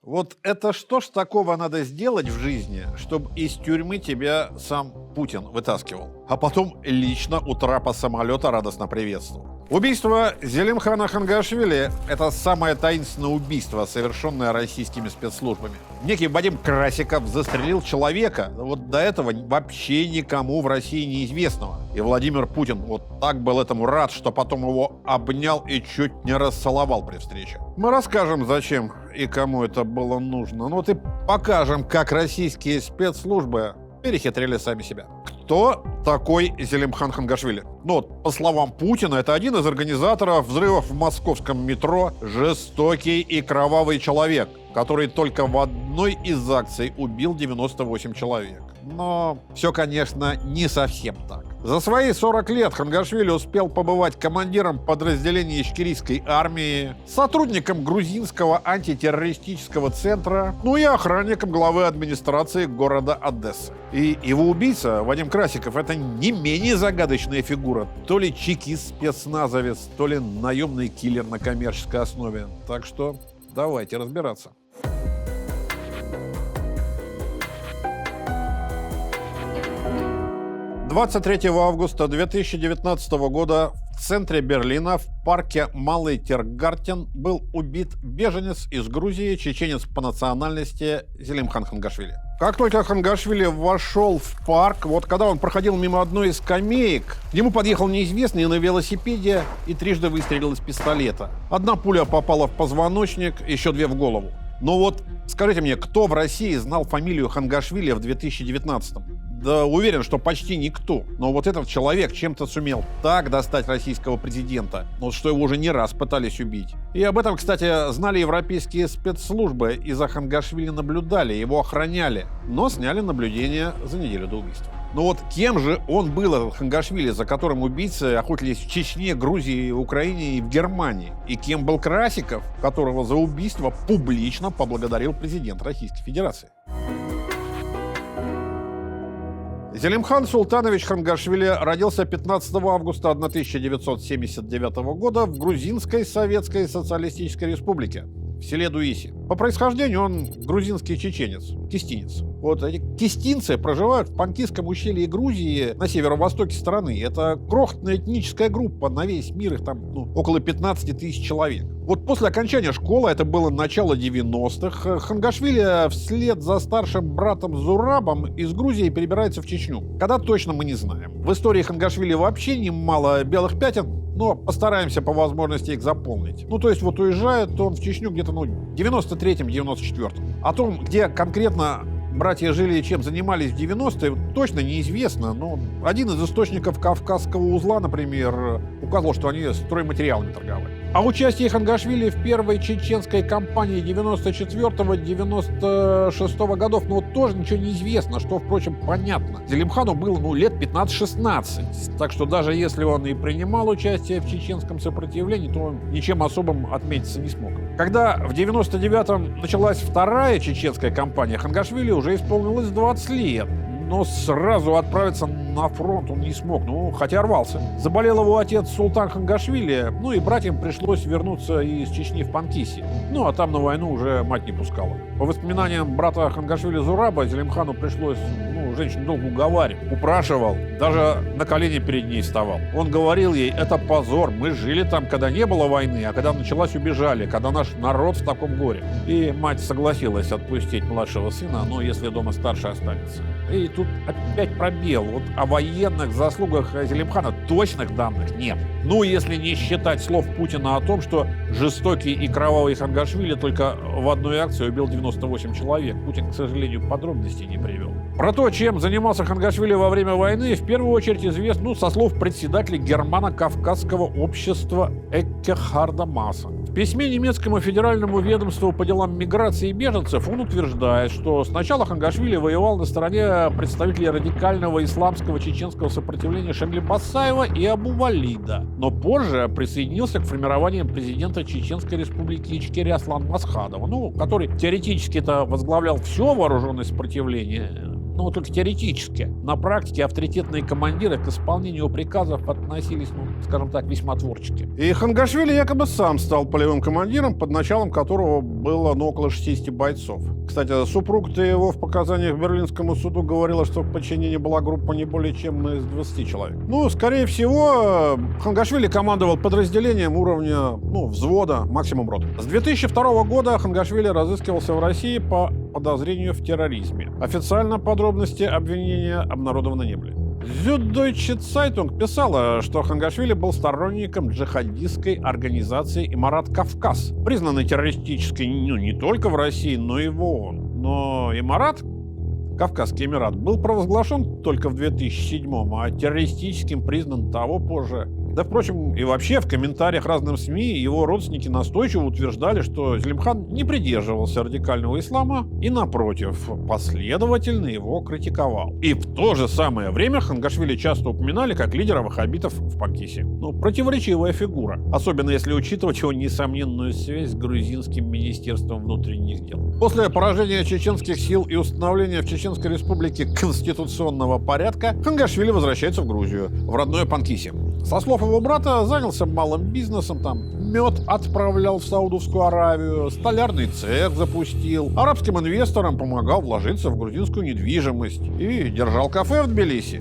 Вот это что ж такого надо сделать в жизни, чтобы из тюрьмы тебя сам Путин вытаскивал, а потом лично у трапа самолета радостно приветствовал? Убийство Зелимхана Хангашвили – это самое таинственное убийство, совершенное российскими спецслужбами. Некий Вадим Красиков застрелил человека, вот до этого вообще никому в России неизвестного. И Владимир Путин вот так был этому рад, что потом его обнял и чуть не расцеловал при встрече. Мы расскажем, зачем и кому это было нужно. Ну вот и покажем, как российские спецслужбы перехитрили сами себя. Кто такой Зелимхан Хангашвили? Ну вот, по словам Путина, это один из организаторов взрывов в московском метро, жестокий и кровавый человек, который только в одной из акций убил 98 человек. Но все, конечно, не совсем так. За свои 40 лет Хангашвили успел побывать командиром подразделения ичкерийской армии, сотрудником грузинского антитеррористического центра, ну и охранником главы администрации города Одессы. И его убийца, Вадим Красиков, это не менее загадочная фигура. То ли чекист-спецназовец, то ли наемный киллер на коммерческой основе. Так что давайте разбираться. 23 августа 2019 года в центре Берлина в парке Малый Тиргартен был убит беженец из Грузии, чеченец по национальности Зелимхан Хангашвили. Как только Хангашвили вошел в парк, вот когда он проходил мимо одной из скамеек, к нему подъехал неизвестный на велосипеде и трижды выстрелил из пистолета. Одна пуля попала в позвоночник, еще две в голову. Но вот скажите мне, кто в России знал фамилию Хангашвили в 2019-м? Да уверен, что почти никто. Но вот этот человек чем-то сумел так достать российского президента, вот что его уже не раз пытались убить. И об этом, кстати, знали европейские спецслужбы, и за Хангашвили наблюдали, его охраняли, но сняли наблюдение за неделю до убийства. Но вот кем же он был, этот Хангашвили, за которым убийцы охотились в Чечне, Грузии, Украине и в Германии? И кем был Красиков, которого за убийство публично поблагодарил президент Российской Федерации? Зелимхан Султанович Хангашвили родился 15 августа 1979 года в Грузинской Советской Социалистической Республике, в селе Дуиси. По происхождению он грузинский чеченец, кистинец. Вот эти кистинцы проживают в Панкисском ущелье Грузии на северо-востоке страны. Это крохотная этническая группа, на весь мир их там около 15 тысяч человек. Вот после окончания школы, это было начало 90-х, Хангашвили вслед за старшим братом Зурабом из Грузии перебирается в Чечню. Когда точно мы не знаем. В истории Хангашвили вообще немало белых пятен, но постараемся по возможности их заполнить. Ну, то есть вот уезжает он в Чечню где-то, 93-м, 94-м. О том, где конкретно братья жили и чем занимались в 90-е, точно неизвестно. Но один из источников Кавказского узла, например, указывал, что они стройматериалами торговали. О участии Хангашвили в первой чеченской кампании 94-96 годов, тоже ничего не известно, что, впрочем, понятно. Зелимхану было, лет 15-16, так что даже если он и принимал участие в чеченском сопротивлении, то он ничем особым отметиться не смог. Когда в 99-м началась вторая чеченская кампания, Хангашвили уже исполнилось 20 лет. Но сразу отправиться на фронт он не смог, хотя рвался. Заболел его отец Султан Хангашвили, и братьям пришлось вернуться из Чечни в Панкиси. А там на войну уже мать не пускала. По воспоминаниям брата Хангашвили Зураба, Зелимхану пришлось, женщину долго уговаривать, упрашивал, даже на колени перед ней вставал. Он говорил ей: это позор, мы жили там, когда не было войны, а когда началась, убежали, когда наш народ в таком горе. И мать согласилась отпустить младшего сына, если дома старший останется. И тут опять пробел. Вот о военных заслугах Зелимхана точных данных нет. Если не считать слов Путина о том, что жестокий и кровавый Хангашвили только в одной акции убил 98 человек. Путин, к сожалению, подробностей не привел. Про то, чем занимался Хангашвили во время войны, в первую очередь известно, со слов председателя Германо-Кавказского общества Эккехарда Маса. В письме немецкому федеральному ведомству по делам миграции и беженцев он утверждает, что сначала Хангашвили воевал на стороне представителей радикального исламского чеченского сопротивления Шамиля Басаева и Абу-Валида, но позже присоединился к формированию президента Чеченской республики Ичкерия Аслана Масхадова, который теоретически-то возглавлял все вооруженное сопротивление, но только теоретически. На практике авторитетные командиры к исполнению приказов относились, скажем так, весьма творчески. И Хангашвили якобы сам стал полевым командиром, под началом которого было около 60 бойцов. Кстати, супруг-то его в показаниях Берлинскому суду говорила, что в подчинении была группа не более чем из 20 человек. Скорее всего, Хангашвили командовал подразделением уровня, взвода, максимум роты. С 2002 года Хангашвили разыскивался в России по подозрению в терроризме. Официально подробности обвинения обнародованы не были. Süddeutsche Zeitung писала, что Хангашвили был сторонником джихадистской организации «Эмират Кавказ», признанной террористической не только в России, но и в ООН. Но Эмират, Кавказский Эмират, был провозглашен только в 2007-м, а террористическим признан того позже. Да, впрочем, и вообще в комментариях разным СМИ его родственники настойчиво утверждали, что Зелимхан не придерживался радикального ислама и, напротив, последовательно его критиковал. И в то же самое время Хангашвили часто упоминали как лидера ваххабитов в Пакисе. Противоречивая фигура, особенно если учитывать его несомненную связь с грузинским министерством внутренних дел. После поражения чеченских сил и установления в Чеченской республике конституционного порядка Хангашвили возвращается в Грузию, в родное Панкиси. Со слов его брата, занялся малым бизнесом, мед отправлял в Саудовскую Аравию, столярный цех запустил, арабским инвесторам помогал вложиться в грузинскую недвижимость и держал кафе в Тбилиси.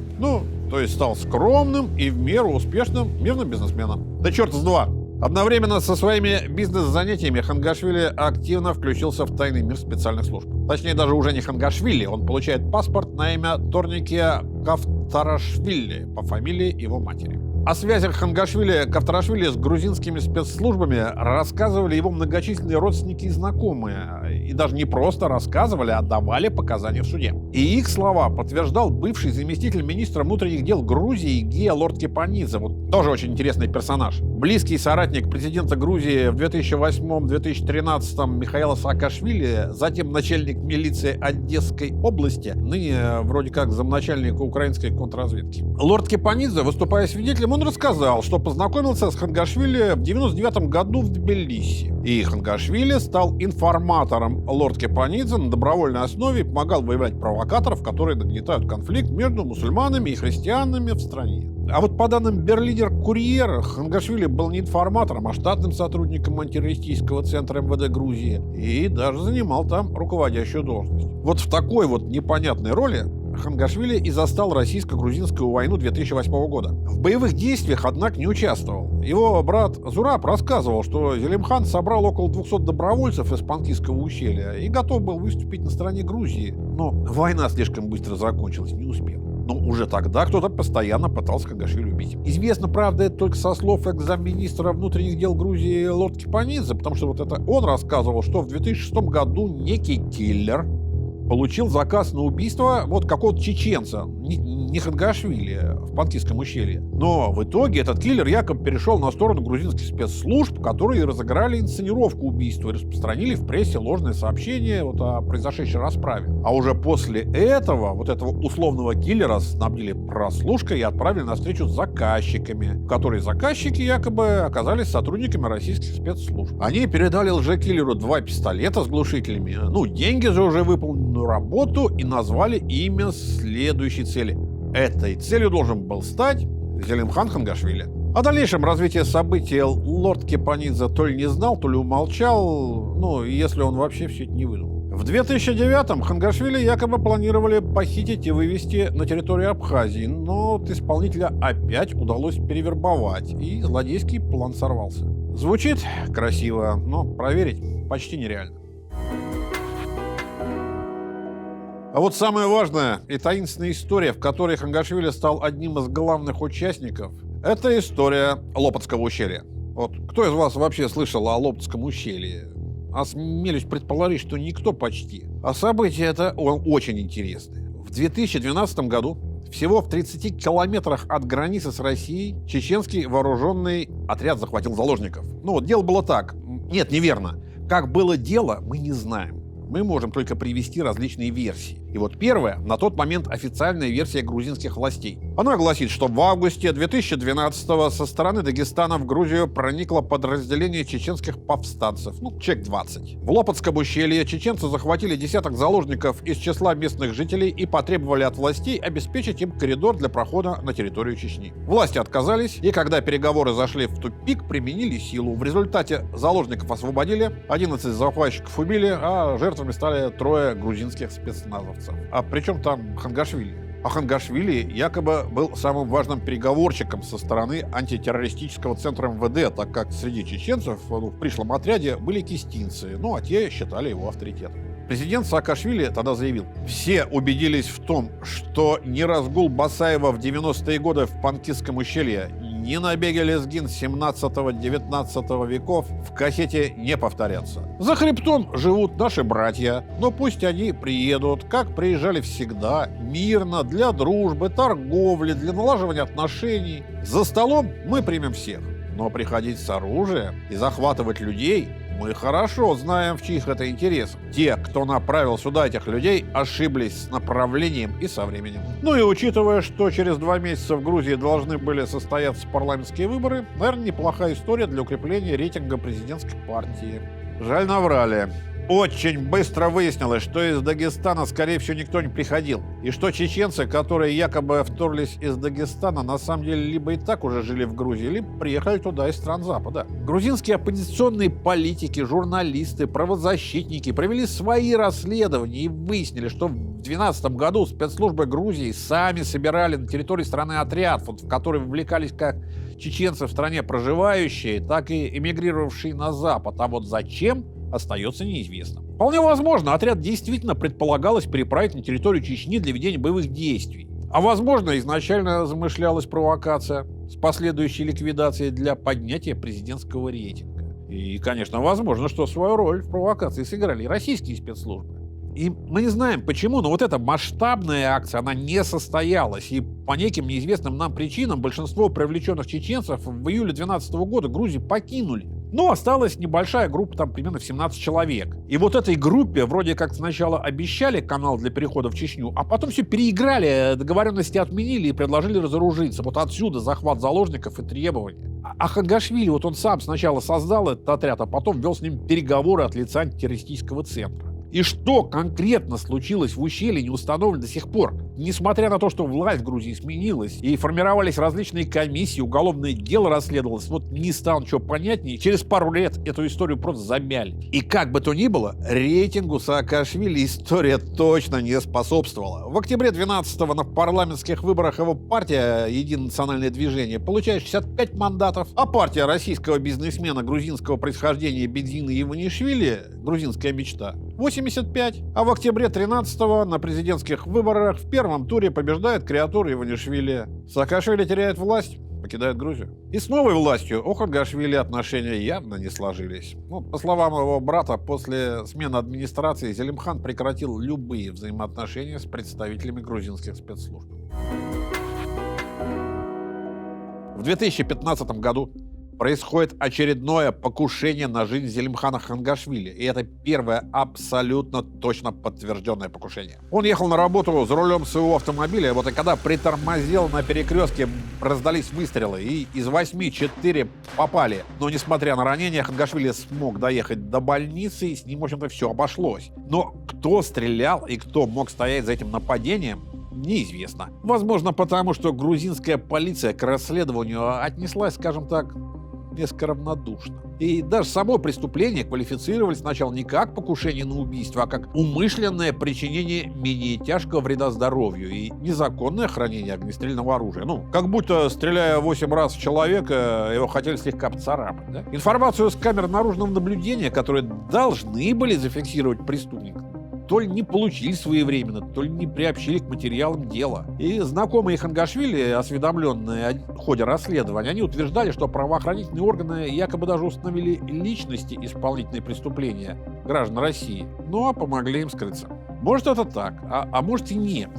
То есть стал скромным и в меру успешным мирным бизнесменом. Да черт с два! Одновременно со своими бизнес-занятиями Хангашвили активно включился в тайный мир специальных служб. Точнее, даже уже не Хангашвили, он получает паспорт на имя Торники Кавтарашвили по фамилии его матери. О связях Кавтарашвили с грузинскими спецслужбами рассказывали его многочисленные родственники и знакомые. И даже не просто рассказывали, а давали показания в суде. И их слова подтверждал бывший заместитель министра внутренних дел Грузии Гия Лорд-Кепанидзе. Тоже очень интересный персонаж. Близкий соратник президента Грузии в 2008-2013 Михаила Саакашвили, затем начальник милиции Одесской области, ныне вроде как замначальника украинской контрразведки. Лорд-Кепанидзе, выступая свидетелем, он рассказал, что познакомился с Хангашвили в 1999 году в Тбилиси. И Хангашвили стал информатором Лорд-Кепанидзе на добровольной основе и помогал выявлять провокаторов, которые нагнетают конфликт между мусульманами и христианами в стране. А по данным Берлинер Курьера, Хангашвили был не информатором, а штатным сотрудником антитеррористического центра МВД Грузии и даже занимал там руководящую должность. В такой непонятной роли Хангашвили и застал российско-грузинскую войну 2008 года. В боевых действиях, однако, не участвовал. Его брат Зураб рассказывал, что Зелимхан собрал около 200 добровольцев из Панкисского ущелья и готов был выступить на стороне Грузии. Но война слишком быстро закончилась, не успел. Но уже тогда кто-то постоянно пытался Хангашвили убить. Известно, правда, это только со слов экс-замминистра внутренних дел Грузии Лорд-Кепанидзе, потому что это он рассказывал, что в 2006 году некий киллер получил заказ на убийство какого-то чеченца, не Хангашвили, в Панкисском ущелье. Но в итоге этот киллер якобы перешел на сторону грузинских спецслужб, которые разыграли инсценировку убийства и распространили в прессе ложное сообщение о произошедшей расправе. А уже после этого условного киллера снабдили прослушкой и отправили на встречу с заказчиками, которые заказчики якобы оказались сотрудниками российских спецслужб. Они передали лже-киллеру 2 пистолета с глушителями, деньги за уже выполненную работу и назвали имя следующей цели. Этой целью должен был стать Зелимхан Хангашвили. О дальнейшем развитии событий Лорд-Кепанидзе то ли не знал, то ли умолчал, если он вообще все это не выдумал. В 2009-м Хангашвили якобы планировали похитить и вывести на территорию Абхазии, но исполнителя опять удалось перевербовать, и злодейский план сорвался. Звучит красиво, но проверить почти нереально. А самая важная и таинственная история, в которой Хангашвили стал одним из главных участников, это история Лопотского ущелья. Кто из вас вообще слышал о Лопотском ущелье? Осмелюсь предположить, что никто почти. А событие это очень интересное. В 2012 году, всего в 30 километрах от границы с Россией, чеченский вооруженный отряд захватил заложников. Дело было так. Нет, неверно. Как было дело, мы не знаем. Мы можем только привести различные версии. И вот первая, на тот момент официальная версия грузинских властей. Она гласит, что в августе 2012-го со стороны Дагестана в Грузию проникло подразделение чеченских повстанцев, человек 20. В Лопотском ущелье чеченцы захватили десяток заложников из числа местных жителей и потребовали от властей обеспечить им коридор для прохода на территорию Чечни. Власти отказались, и когда переговоры зашли в тупик, применили силу. В результате заложников освободили, 11 захватчиков убили, а жертвами стали 3 грузинских спецназовцев. А при чем там Хангашвили? А Хангашвили якобы был самым важным переговорщиком со стороны антитеррористического центра МВД, так как среди чеченцев в пришлом отряде были кистинцы, а те считали его авторитетом. Президент Саакашвили тогда заявил: «Все убедились в том, что ни разгул Басаева в 90-е годы в Панкистском ущелье, ни набеги лезгин 17-19 веков в Кахете не повторятся. За хребтом живут наши братья, но пусть они приедут, как приезжали всегда, мирно, для дружбы, торговли, для налаживания отношений. За столом мы примем всех, но приходить с оружием и захватывать людей мы хорошо знаем, в чьих это интересах. Те, кто направил сюда этих людей, ошиблись с направлением и со временем». И учитывая, что через 2 месяца в Грузии должны были состояться парламентские выборы, наверное, неплохая история для укрепления рейтинга президентской партии. Жаль, наврали. Очень быстро выяснилось, что из Дагестана, скорее всего, никто не приходил. И что чеченцы, которые якобы вторглись из Дагестана, на самом деле либо и так уже жили в Грузии, либо приехали туда из стран Запада. Грузинские оппозиционные политики, журналисты, правозащитники провели свои расследования и выяснили, что в 2012 году спецслужбы Грузии сами собирали на территории страны отряд, в который вовлекались как чеченцы в стране проживающие, так и эмигрировавшие на Запад. А вот зачем, остается неизвестным. Вполне возможно, отряд действительно предполагалось переправить на территорию Чечни для ведения боевых действий. А возможно, изначально замышлялась провокация с последующей ликвидацией для поднятия президентского рейтинга. И, конечно, возможно, что свою роль в провокации сыграли и российские спецслужбы. И мы не знаем почему, но вот эта масштабная акция, она не состоялась. И по неким неизвестным нам причинам большинство привлеченных чеченцев в июле 2012 года Грузию покинули. Но осталась небольшая группа, там примерно в 17 человек. И вот этой группе вроде как сначала обещали канал для перехода в Чечню, а потом все переиграли, договоренности отменили и предложили разоружиться. Вот отсюда захват заложников и требования. А Хангашвили, вот он сам сначала создал этот отряд, а потом вел с ним переговоры от лица антитеррористического центра. И что конкретно случилось в ущелье, не установлено до сих пор. Несмотря на то, что власть в Грузии сменилась и формировались различные комиссии, уголовное дело расследовалось, вот не стало ничего понятнее, через пару лет эту историю просто замяли. И как бы то ни было, рейтингу Саакашвили история точно не способствовала. В октябре 2012-го на парламентских выборах его партия «Единое национальное движение» получает 65 мандатов, а партия российского бизнесмена грузинского происхождения Бензина Иванишвили «Грузинская мечта» 85. А в октябре 13-го на президентских выборах в первом туре побеждает креатура Иванишвили. Саакашвили теряет власть, покидает Грузию. И с новой властью у Хангашвили отношения явно не сложились. По словам его брата, после смены администрации Зелимхан прекратил любые взаимоотношения с представителями грузинских спецслужб. В 2015 году происходит очередное покушение на жизнь Зелимхана Хангашвили. И это первое абсолютно точно подтвержденное покушение. Он ехал на работу за рулем своего автомобиля, и когда притормозил на перекрестке, раздались выстрелы, и из 8 4 попали. Но несмотря на ранения, Хангашвили смог доехать до больницы, и с ним, в общем-то, все обошлось. Но кто стрелял и кто мог стоять за этим нападением, неизвестно. Возможно, потому что грузинская полиция к расследованию отнеслась, скажем так, несколько равнодушно. И даже само преступление квалифицировали сначала не как покушение на убийство, а как умышленное причинение менее тяжкого вреда здоровью и незаконное хранение огнестрельного оружия. Как будто, стреляя 8 раз в человека, его хотели слегка поцарапать. Да? Информацию с камер наружного наблюдения, которые должны были зафиксировать преступника, то ли не получили своевременно, то ли не приобщили к материалам дела. И знакомые Хангашвили, осведомленные о ходе расследования, они утверждали, что правоохранительные органы якобы даже установили личности исполнительные преступления граждан России, но помогли им скрыться. Может, это так, а может и нет.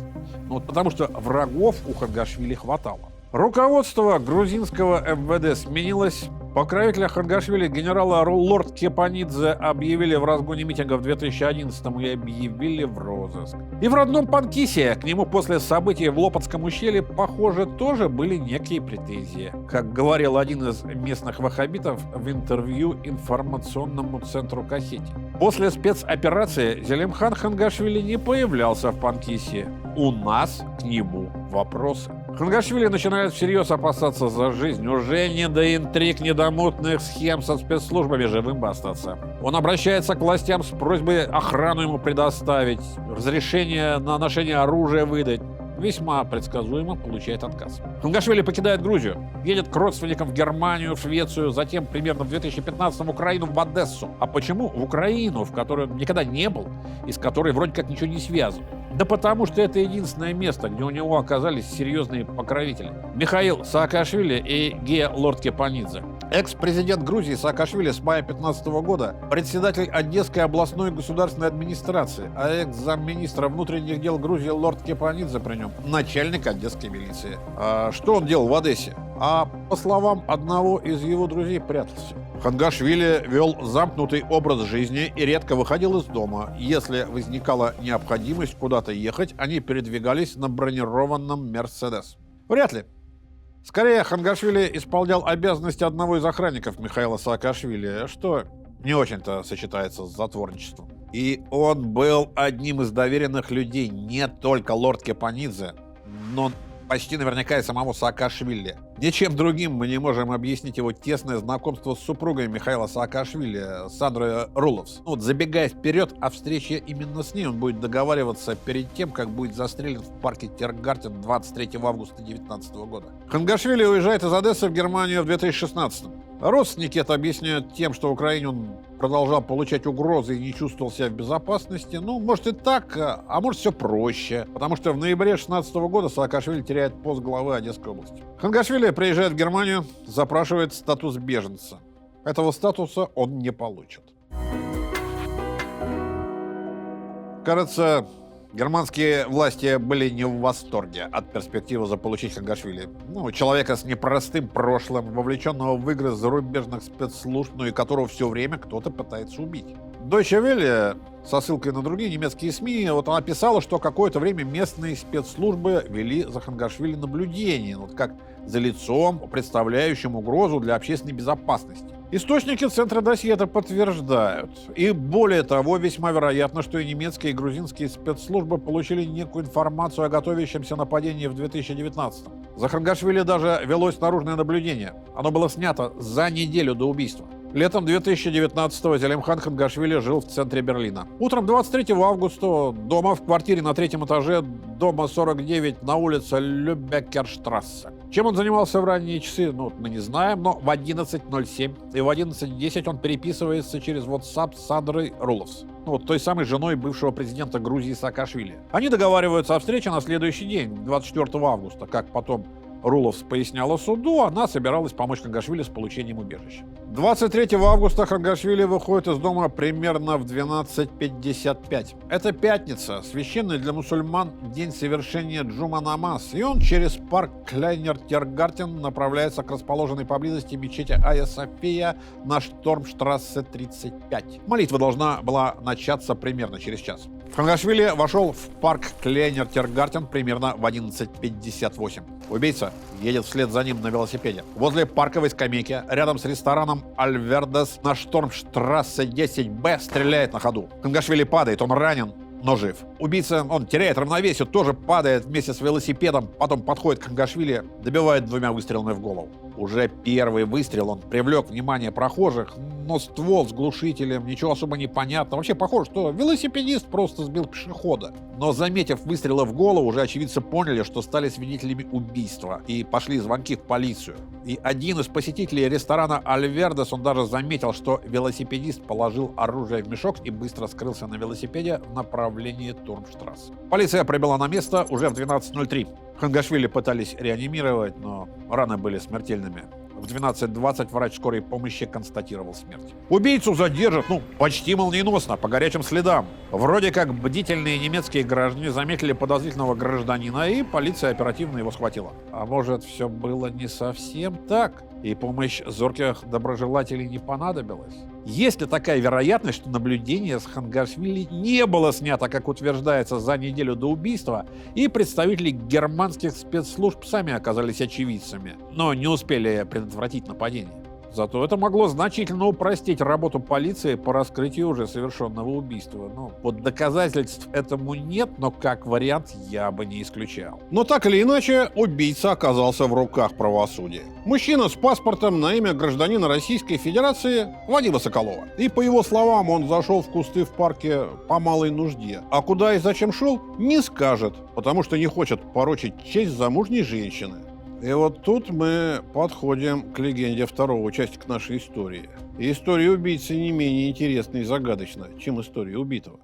Потому что врагов у Хангашвили хватало. Руководство грузинского МВД сменилось, Покровителя Хангашвили генерала Лорд Кепанидзе объявили в разгоне митинга в 2011-м и объявили в розыск. И в родном Панкисе к нему после событий в Лопатском ущелье, похоже, тоже были некие претензии. Как говорил один из местных ваххабитов в интервью информационному центру Кахети. После спецоперации Зелимхан Хангашвили не появлялся в Панкисе. У нас к нему вопросы. Хангашвили начинает всерьез опасаться за жизнь. Уже не до интриг, не до мутных схем со спецслужбами, живым бы остаться. Он обращается к властям с просьбой охрану ему предоставить, разрешение на ношение оружия выдать. Весьма предсказуемо получает отказ. Хангашвили покидает Грузию, едет к родственникам в Германию, в Швецию, затем примерно в 2015-м в Украину, в Одессу. А почему в Украину, в которой он никогда не был и с которой вроде как ничего не связано? Да потому что это единственное место, где у него оказались серьезные покровители. Михаил Саакашвили и Гея Лорд Кепанидзе. Экс-президент Грузии Саакашвили с мая 2015 года, председатель Одесской областной государственной администрации, а экс-замминистра внутренних дел Грузии Лорд Кепанидзе при нем начальник одесской милиции. А что он делал в Одессе? А по словам одного из его друзей, прятался. Хангашвили вел замкнутый образ жизни и редко выходил из дома. Если возникала необходимость куда-то ехать, они передвигались на бронированном «Мерседес». Вряд ли. Скорее, Хангашвили исполнял обязанности одного из охранников Михаила Саакашвили, что не очень-то сочетается с затворничеством. И он был одним из доверенных людей не только лорд Кепанидзе, но почти наверняка и самого Саакашвили. Ничем другим мы не можем объяснить его тесное знакомство с супругой Михаила Саакашвили, Сандрой Руловс. Забегая вперед, о встрече именно с ней он будет договариваться перед тем, как будет застрелен в парке Тиргартен 23 августа 2019 года. Хангашвили уезжает из Одессы в Германию в 2016. Родственники это объясняют тем, что в Украине он продолжал получать угрозы и не чувствовал себя в безопасности. Может и так, а может все проще. Потому что в ноябре 2016 года Саакашвили теряет пост главы Одесской области. Хангашвили приезжает в Германию, запрашивает статус беженца. Этого статуса он не получит. Кажется, германские власти были не в восторге от перспективы заполучить Хангашвили. Человека с непростым прошлым, вовлеченного в игры зарубежных спецслужб, и которого все время кто-то пытается убить. Deutsche Welle со ссылкой на другие немецкие СМИ она писала, что какое-то время местные спецслужбы вели за Хангашвили наблюдение, как за лицом, представляющим угрозу для общественной безопасности. Источники Центра досье это подтверждают. И более того, весьма вероятно, что и немецкие, и грузинские спецслужбы получили некую информацию о готовящемся нападении в 2019-м. За Хангашвили даже велось наружное наблюдение. Оно было снято за неделю до убийства. Летом 2019-го Зелимхан Хангашвили жил в центре Берлина. Утром 23 августа дома в квартире на 3-м этаже дома 49 на улице Любекерштрассе. Чем он занимался в ранние часы, мы не знаем, но в 11:07 и в 11:10 он переписывается через WhatsApp с Сандрой Руловс, той самой женой бывшего президента Грузии Саакашвили. Они договариваются о встрече на следующий день, 24 августа, как потом Руловс поясняла суду, она собиралась помочь Хангашвили с получением убежища. 23 августа Хангашвили выходит из дома примерно в 12:55. Это пятница, священный для мусульман день совершения Джума намаз, и он через парк Клейнер Тиргартен направляется к расположенной поблизости мечети Айя София на Штормштрассе 35. Молитва должна была начаться примерно через час. Хангашвили вошел в парк Клейнер Тиргартен примерно в 11:58. Убийца едет вслед за ним на велосипеде. Возле парковой скамейки, рядом с рестораном Альвердес на Штормштрассе 10Б стреляет на ходу. Хангашвили падает, он ранен, но жив. Убийца, он теряет равновесие, тоже падает вместе с велосипедом, потом подходит к Хангашвили, добивает 2 выстрелами в голову. Уже первый выстрел он привлек внимание прохожих, но ствол с глушителем, ничего особо не понятно. Вообще похоже, что велосипедист просто сбил пешехода. Но заметив выстрелы в голову, уже очевидцы поняли, что стали свидетелями убийства, и пошли звонки в полицию. И один из посетителей ресторана Альвердес, он даже заметил, что велосипедист положил оружие в мешок и быстро скрылся на велосипеде в направлении Турмштрассе. Полиция прибыла на место уже в 12:03. Хангашвили пытались реанимировать, но раны были смертельными. В 12:20 врач скорой помощи констатировал смерть. Убийцу задержат, почти молниеносно, по горячим следам. Вроде как бдительные немецкие граждане заметили подозрительного гражданина, и полиция оперативно его схватила. А может, все было не совсем так, и помощь зорких доброжелателей не понадобилась? Есть ли такая вероятность, что наблюдение с Хангашвили не было снято, как утверждается, за неделю до убийства, и представители германских спецслужб сами оказались очевидцами, но не успели предотвратить нападение? Зато это могло значительно упростить работу полиции по раскрытию уже совершенного убийства. Ну, вот доказательств этому нет, но как вариант я бы не исключал. Но так или иначе, убийца оказался в руках правосудия. Мужчина с паспортом на имя гражданина Российской Федерации Вадима Соколова. И по его словам, он зашел в кусты в парке по малой нужде. А куда и зачем шел, не скажет, потому что не хочет порочить честь замужней женщины. И вот тут мы подходим к легенде второго участника нашей истории. И история убийцы не менее интересна и загадочна, чем история убитого.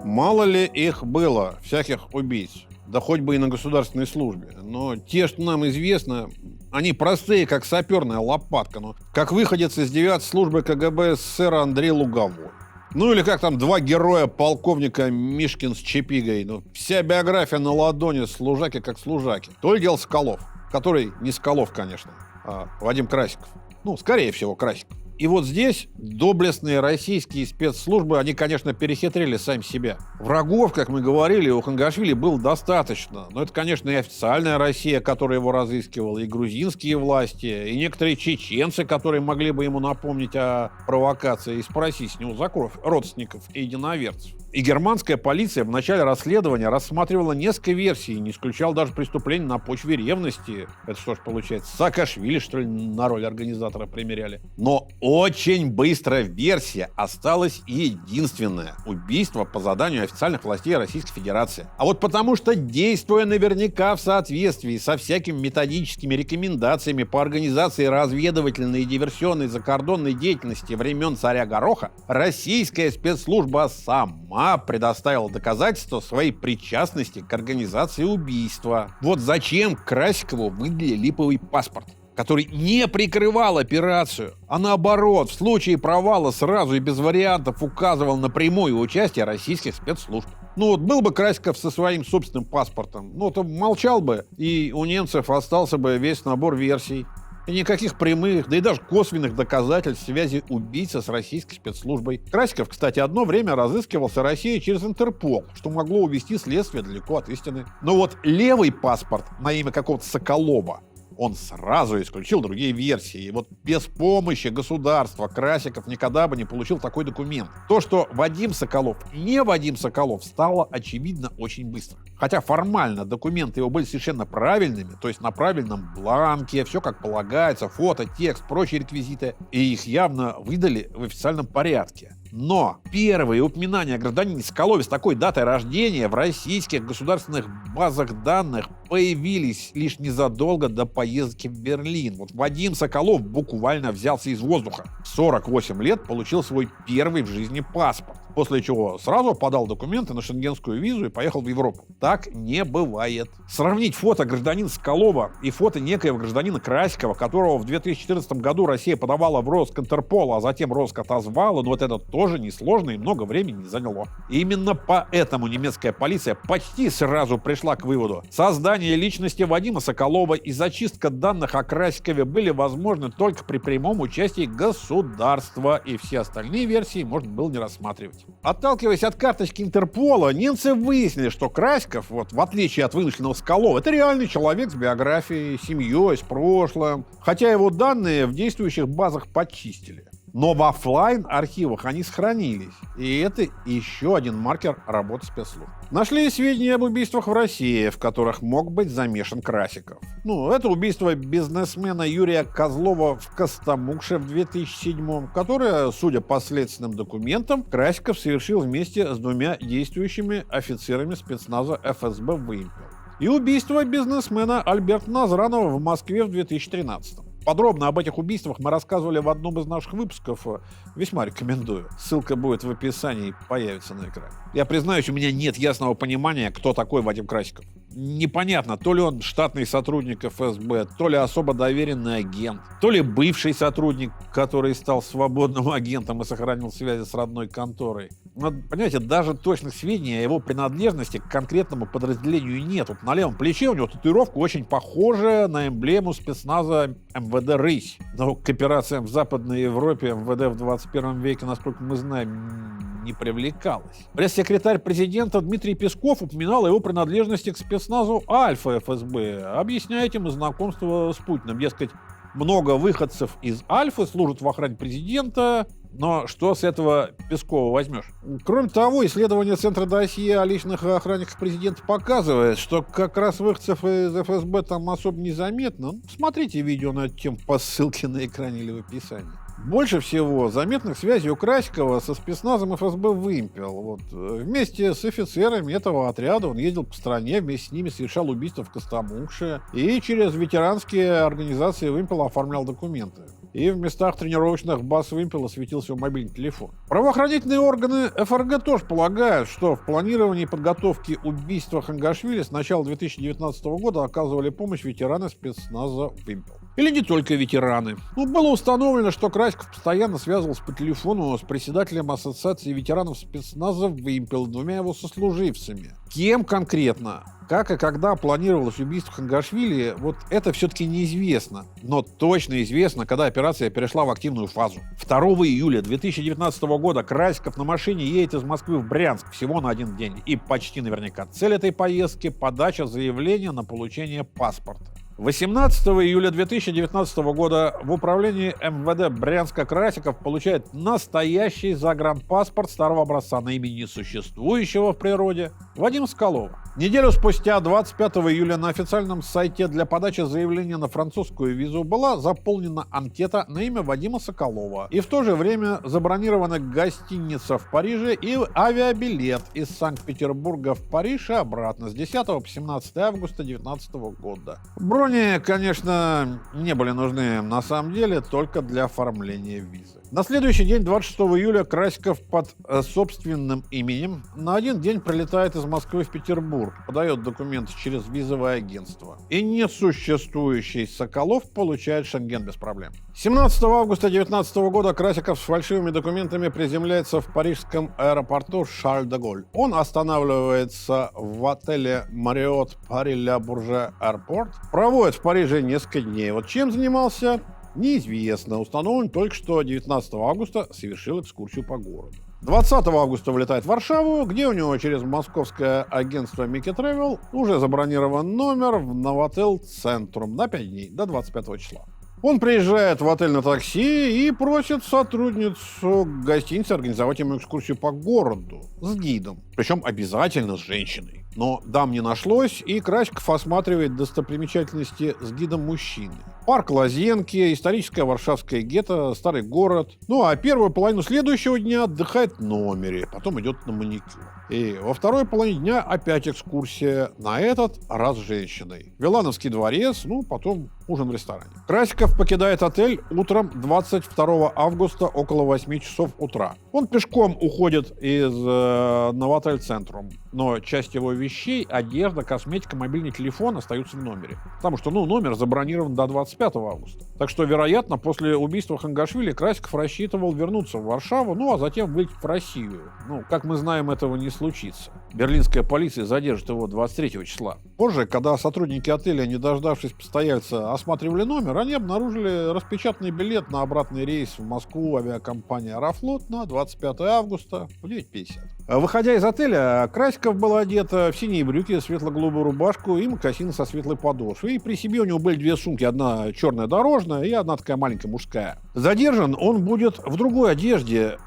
Мало ли их было, всяких убийц, да хоть бы и на государственной службе. Но те, что нам известно, они простые, как саперная лопатка, но как выходец из 9-й службы КГБ СССР Андрей Луговой. Ну или как там два героя полковника Мишкин с Чапигой. Ну, вся биография на ладони, служаки как служаки. То ли дело Соколов, который не Соколов, конечно, а Вадим Красиков. Ну, скорее всего, Красиков. И вот здесь доблестные российские спецслужбы, они, конечно, перехитрили сами себя. Врагов, как мы говорили, у Хангашвили было достаточно. Но это, конечно, и официальная Россия, которая его разыскивала, и грузинские власти, и некоторые чеченцы, которые могли бы ему напомнить о провокации и спросить с него за кровь родственников и единоверцев. И германская полиция в начале расследования рассматривала несколько версий и не исключала даже преступления на почве ревности. Это что ж получается, Саакашвили, что ли, на роль организатора примеряли? Но очень быстро версия осталась единственная. Убийство по заданию официальных властей Российской Федерации. А вот потому что, действуя наверняка в соответствии со всякими методическими рекомендациями по организации разведывательной и диверсионной закордонной деятельности времен царя Гороха, российская спецслужба сама предоставила доказательства своей причастности к организации убийства. Вот зачем Красикову выдали липовый паспорт, который не прикрывал операцию, а наоборот, в случае провала сразу и без вариантов указывал на прямое участие российских спецслужб. Ну вот был бы Красиков со своим собственным паспортом, ну то молчал бы, и у немцев остался бы весь набор версий. И никаких прямых, да и даже косвенных доказательств связи убийцы с российской спецслужбой. Красиков, кстати, одно время разыскивался Россией через Интерпол, что могло увести следствие далеко от истины. Но вот левый паспорт на имя какого-то Соколова, он сразу исключил другие версии. И вот без помощи государства Красиков никогда бы не получил такой документ. То, что Вадим Соколов не Вадим Соколов, стало очевидно очень быстро. Хотя формально документы его были совершенно правильными, то есть на правильном бланке, все как полагается, фото, текст, прочие реквизиты, и их явно выдали в официальном порядке. Но первые упоминания о гражданине Соколове с такой датой рождения в российских государственных базах данных появились лишь незадолго до поездки в Берлин. Вот Вадим Соколов буквально взялся из воздуха. В 48 лет получил свой первый в жизни паспорт, после чего сразу подал документы на шенгенскую визу и поехал в Европу. Так не бывает. Сравнить фото гражданина Соколова и фото некоего гражданина Красикова, которого в 2014 году Россия подавала в розыск Интерпола, а затем розыск отозвала, но вот это тоже несложно и много времени не заняло. И именно поэтому немецкая полиция почти сразу пришла к выводу: создание личности Вадима Соколова и зачистка данных о Красикове были возможны только при прямом участии государства, и все остальные версии можно было не рассматривать. Отталкиваясь от карточки Интерпола, немцы выяснили, что Красиков, вот в отличие от вымышленного Соколова, это реальный человек с биографией, семьей, с прошлым, хотя его данные в действующих базах почистили. Но в офлайн архивах они сохранились. И это еще один маркер работы спецслужб. Нашли сведения об убийствах в России, в которых мог быть замешан Красиков. Ну, это убийство бизнесмена Юрия Козлова в Костомукше в 2007-м, которое, судя по следственным документам, Красиков совершил вместе с двумя действующими офицерами спецназа ФСБ «Вымпел». И убийство бизнесмена Альберта Назранова в Москве в 2013-м. Подробно об этих убийствах мы рассказывали в одном из наших выпусков. Весьма рекомендую. Ссылка будет в описании и появится на экране. Я признаюсь, у меня нет ясного понимания, кто такой Вадим Красиков. Непонятно, то ли он штатный сотрудник ФСБ, то ли особо доверенный агент, то ли бывший сотрудник, который стал свободным агентом и сохранил связи с родной конторой. Но, понимаете, даже точных сведений о его принадлежности к конкретному подразделению нет. Вот на левом плече у него татуировка очень похожая на эмблему спецназа МВД «Рысь». Но к операциям в Западной Европе МВД в 21 веке, насколько мы знаем, не привлекалась. Пресс-секретарь президента Дмитрий Песков упоминал о его принадлежности к спецназу Альфа ФСБ, объясняя этим и знакомство с Путиным. Дескать, много выходцев из Альфы служат в охране президента, но что с этого Пескова возьмешь? Кроме того, исследование Центра досье о личных охранниках президента показывает, что как раз выходцев из ФСБ там особо незаметно. Смотрите видео на эту тему по ссылке на экране или в описании. Больше всего заметных связей у Красикова со спецназом ФСБ «Вымпел». Вот. Вместе с офицерами этого отряда он ездил по стране, вместе с ними совершал убийства в Костомукше и через ветеранские организации «Вымпела» оформлял документы. И в местах тренировочных баз «Вымпела» светился его мобильный телефон. Правоохранительные органы ФРГ тоже полагают, что в планировании и подготовке убийства Хангашвили с начала 2019 года оказывали помощь ветераны спецназа «Вымпел». Или не только ветераны. Было установлено, что Красиков постоянно связывался по телефону с председателем Ассоциации ветеранов спецназа «Вымпел», двумя его сослуживцами. Кем конкретно, как и когда планировалось убийство Хангашвили, вот это все-таки неизвестно. Но точно известно, когда операция перешла в активную фазу. 2 июля 2019 года Красиков на машине едет из Москвы в Брянск всего на один день. И почти наверняка цель этой поездки – подача заявления на получение паспорта. 18 июля 2019 года в управлении МВД Брянска Красиков получает настоящий загранпаспорт старого образца на имя несуществующего в природе Вадима Соколова. Неделю спустя, 25 июля, на официальном сайте для подачи заявления на французскую визу была заполнена анкета на имя Вадима Соколова. И в то же время забронирована гостиница в Париже и авиабилет из Санкт-Петербурга в Париж и обратно с 10 по 17 августа 2019 года. Брони, конечно, не были нужны на самом деле только для оформления визы. На следующий день, 26 июля, Красиков под собственным именем на один день прилетает из Москвы в Петербург, подает документы через визовое агентство. И несуществующий Соколов получает Шенген без проблем. 17 августа 2019 года Красиков с фальшивыми документами приземляется в парижском аэропорту Шарль-де-Голь. Он останавливается в отеле Marriott Paris-La Bourget Airport, проводит в Париже несколько дней. Вот чем занимался? Неизвестно. Установлено только, что 19 августа совершил экскурсию по городу. 20 августа вылетает в Варшаву, где у него через московское агентство Mickey Travel уже забронирован номер в Новотел Центрум на 5 дней, до 25 числа. Он приезжает в отель на такси и просит сотрудницу гостиницы организовать ему экскурсию по городу с гидом. Причем обязательно с женщиной. Но дам не нашлось, и Красиков осматривает достопримечательности с гидом мужчины. Парк Лазенки, историческое варшавское гетто, старый город. А первую половину следующего дня отдыхает в номере, потом идет на маникюр. И во второй половине дня опять экскурсия, на этот раз с женщиной. Вилановский дворец, потом ужин в ресторане. Красиков покидает отель утром 22 августа около 8 часов утра. Он пешком уходит из Новотель Центрум, но часть его вещей, одежда, косметика, мобильный телефон остаются в номере. Потому что, номер забронирован до 25 августа. Так что, вероятно, после убийства Хангашвили Красиков рассчитывал вернуться в Варшаву, а затем вылететь в Россию. Как мы знаем, этого не случится. Берлинская полиция задержит его 23 числа. Позже, когда сотрудники отеля, не дождавшись постояльца, осматривали номер, они обнаружили распечатанный билет на обратный рейс в Москву авиакомпании «Аэрофлот» на 25 августа в 9:50. Выходя из отеля, Красиков был одет в синие брюки, светло-голубую рубашку и мокасины со светлой подошвой. И при себе у него были две сумки, одна черная дорожная и одна такая маленькая мужская. Задержан он будет в другой одежде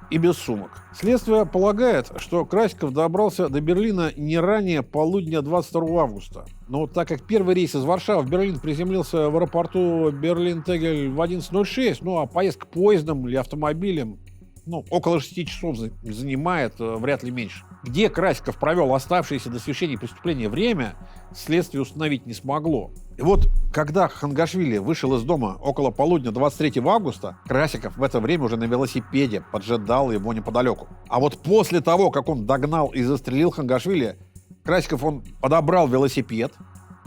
и без сумок. Следствие полагает, что Красиков добрался до Берлина не ранее полудня 22 августа. Но так как первый рейс из Варшавы в Берлин приземлился в аэропорту Берлин-Тегель в 11:06, а поездка поездом или автомобилем около 6 часов занимает, вряд ли меньше. Где Красиков провел оставшееся до совершения преступления время, следствие установить не смогло. И вот, когда Хангашвили вышел из дома около полудня 23 августа, Красиков в это время уже на велосипеде поджидал его неподалеку. А вот после того, как он догнал и застрелил Хангашвили, Красиков, он подобрал велосипед,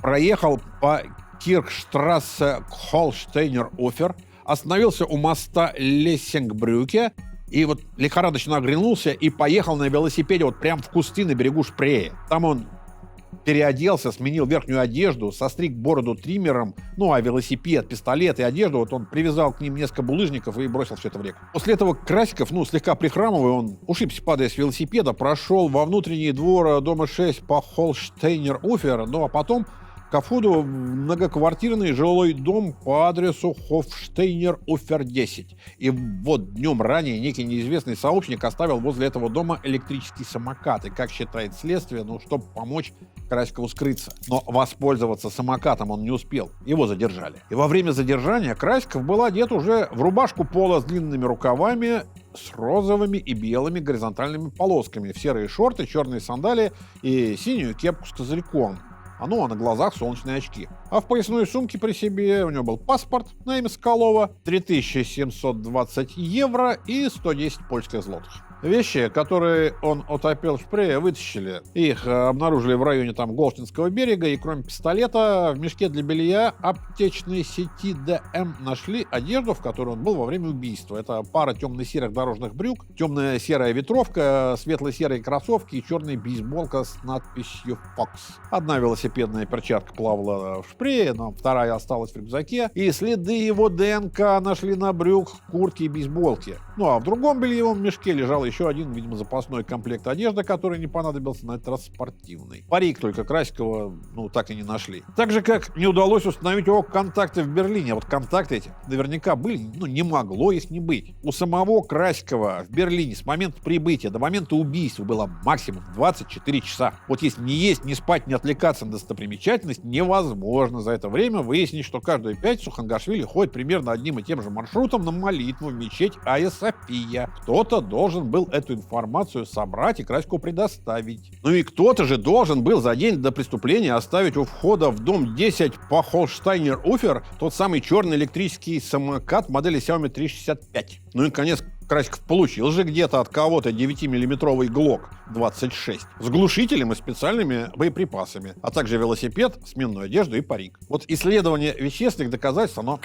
проехал по Кирхштрассе Холштейнер-Офер, остановился у моста Лессингбрюке и вот лихорадочно оглянулся и поехал на велосипеде вот прямо в кусты на берегу Шпрее. Там он переоделся, сменил верхнюю одежду, состриг бороду триммером, ну а велосипед, пистолет и одежду, вот он привязал к ним несколько булыжников и бросил все это в реку. После этого Красиков, слегка прихрамывая, он ушибся, падая с велосипеда, прошел во внутренний двор дома 6 по Холштейнер-Офер, ну а потом ко входу в многоквартирный жилой дом по адресу Хофштейнер-Офер 10. И вот днем ранее некий неизвестный сообщник оставил возле этого дома электрический самокат. И, как считает следствие, чтобы помочь Красикову скрыться. Но воспользоваться самокатом он не успел. Его задержали. И во время задержания Красиков был одет уже в рубашку пола с длинными рукавами, с розовыми и белыми горизонтальными полосками, в серые шорты, черные сандалии и синюю кепку с козырьком. А на глазах солнечные очки. А в поясной сумке при себе у него был паспорт на имя Соколова, 3720 евро и 110 польских злотых. Вещи, которые он утопил в Шпрее, вытащили. Их обнаружили в районе Голштинского берега, и кроме пистолета в мешке для белья аптечной сети ДМ нашли одежду, в которой он был во время убийства. Это пара темно-серых дорожных брюк, темная серая ветровка, светло-серые кроссовки и черная бейсболка с надписью «Fox». Одна велосипедная перчатка плавала в Шпрее, но вторая осталась в рюкзаке, и следы его ДНК нашли на брюках, куртке и бейсболке. А в другом бельевом мешке лежал еще один, видимо, запасной комплект одежды, который не понадобился, на этот раз спортивный. Парик только Красикова, так и не нашли. Так же, как не удалось установить его контакты в Берлине. А вот контакты эти наверняка были, не могло их не быть. У самого Красикова в Берлине с момента прибытия до момента убийства было максимум 24 часа. Вот если не есть, не спать, не отвлекаться на достопримечательность, невозможно за это время выяснить, что каждую пятницу Хангашвили ходит примерно одним и тем же маршрутом на молитву в мечеть Айя София. Кто-то должен был эту информацию собрать и Красикову предоставить. И кто-то же должен был за день до преступления оставить у входа в дом 10 по Холштейнер-Офер тот самый черный электрический самокат модели Xiaomi 365. И, наконец, Красиков получил же где-то от кого-то 9-миллиметровый ГЛОК 26 с глушителем и специальными боеприпасами, а также велосипед, сменную одежду и парик. Вот исследование вещественных доказательств, оно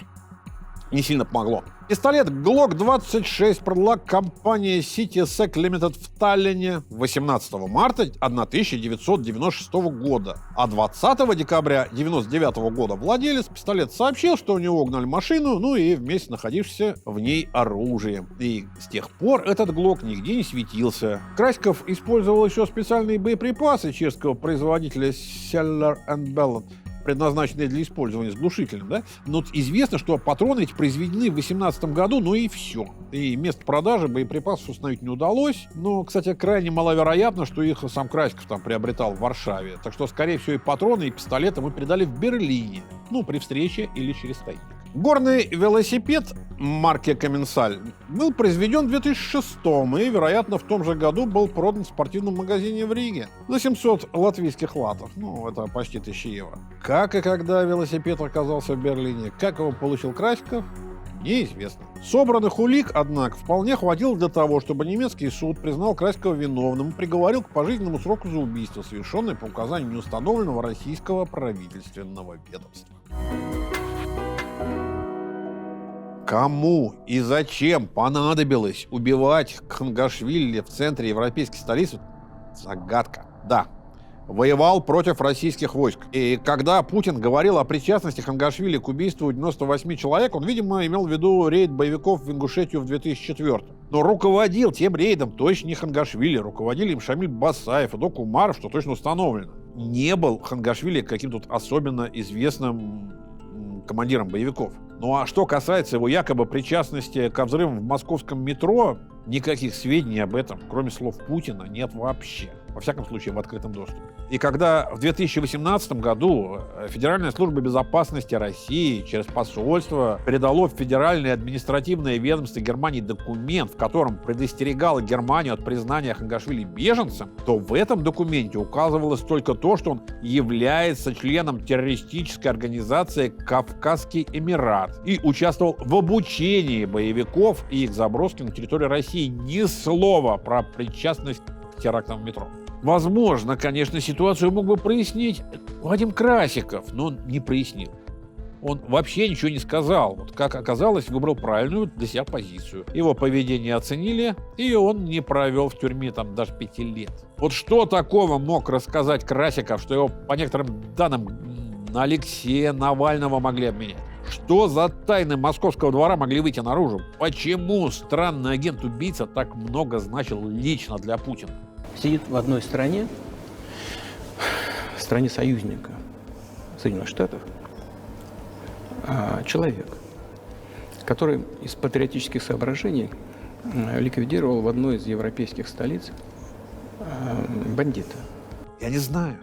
не сильно помогло. Пистолет Glock 26 продала компания CitySec Limited в Таллине 18 марта 1996 года. А 20 декабря 1999 года владелец пистолета сообщил, что у него угнали машину, и вместе находившееся в ней оружие. И с тех пор этот Glock нигде не светился. Красиков использовал еще специальные боеприпасы чешского производителя Seller & Ballard, предназначенные для использования с глушителем, да? Но известно, что патроны эти произведены в 2018 году, и все. И место продажи боеприпасов установить не удалось. Но, кстати, крайне маловероятно, что их сам Красиков там приобретал в Варшаве. Так что, скорее всего, и патроны, и пистолеты мы передали в Берлине. При встрече или через тайник. Горный велосипед марки Комменсаль был произведен в 2006 и, вероятно, в том же году был продан в спортивном магазине в Риге за 700 латвийских латов. Это почти 1000 евро. Как и когда велосипед оказался в Берлине, как его получил Красиков, неизвестно. Собранных улик, однако, вполне хватило для того, чтобы немецкий суд признал Красикова виновным и приговорил к пожизненному сроку за убийство, совершенное по указанию неустановленного российского правительственного ведомства. Кому и зачем понадобилось убивать Хангашвили в центре европейской столицы? Загадка. Да, воевал против российских войск. И когда Путин говорил о причастности Хангашвили к убийству 98 человек, он, видимо, имел в виду рейд боевиков в Ингушетию в 2004. Но руководил тем рейдом точно не Хангашвили, руководили им Шамиль Басаев и Док Умаров, что точно установлено. Не был Хангашвили каким-то особенно известным командиром боевиков. А что касается его якобы причастности к взрывам в московском метро, никаких сведений об этом, кроме слов Путина, нет вообще. Во всяком случае, в открытом доступе. И когда в 2018 году Федеральная служба безопасности России через посольство передало в Федеральное административное ведомство Германии документ, в котором предостерегало Германию от признания Хангашвили беженцем, то в этом документе указывалось только то, что он является членом террористической организации «Кавказский Эмират» и участвовал в обучении боевиков и их заброске на территорию России. Ни слова про причастность к терактам в метро. Возможно, конечно, ситуацию мог бы прояснить Вадим Красиков, но он не прояснил. Он вообще ничего не сказал. Вот, как оказалось, выбрал правильную для себя позицию. Его поведение оценили, и он не провел в тюрьме там даже 5 лет. Вот что такого мог рассказать Красиков, что его, по некоторым данным, на Алексея Навального могли обменять? Что за тайны московского двора могли выйти наружу? Почему странный агент-убийца так много значил лично для Путина? Сидит в одной стране союзника Соединенных Штатов, человек, который из патриотических соображений ликвидировал в одной из европейских столиц бандита. Я не знаю.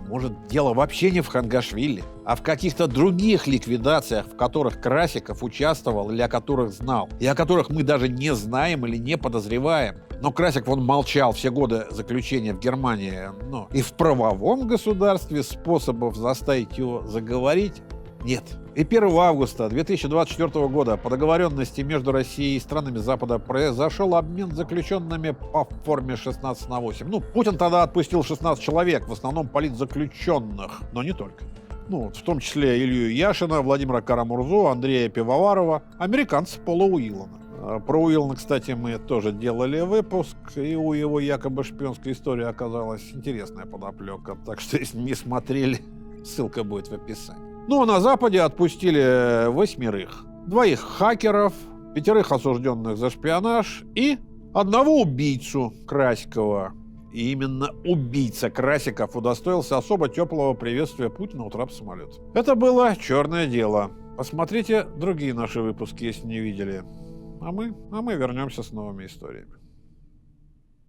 Может, дело вообще не в Хангашвили, а в каких-то других ликвидациях, в которых Красиков участвовал или о которых знал, и о которых мы даже не знаем или не подозреваем. Но Красиков, он молчал все годы заключения в Германии. Но и в правовом государстве способов заставить его заговорить нет. И 1 августа 2024 года по договоренности между Россией и странами Запада произошел обмен заключенными по форме 16/8. Ну, Путин тогда отпустил 16 человек, в основном политзаключенных, но не только. Ну, в том числе Илью Яшина, Владимира Карамурзу, Андрея Пивоварова, американца Пола Уиллана. Про Уиллана, кстати, мы тоже делали выпуск, и у его якобы шпионской истории оказалась интересная подоплека, так что если не смотрели, ссылка будет в описании. Ну, а на Западе отпустили 8. 2 хакеров, 5 осужденных за шпионаж и 1 убийцу Красикова. И именно убийца Красиков удостоился особо теплого приветствия Путина у трапа самолета. Это было черное дело. Посмотрите другие наши выпуски, если не видели. А мы вернемся с новыми историями.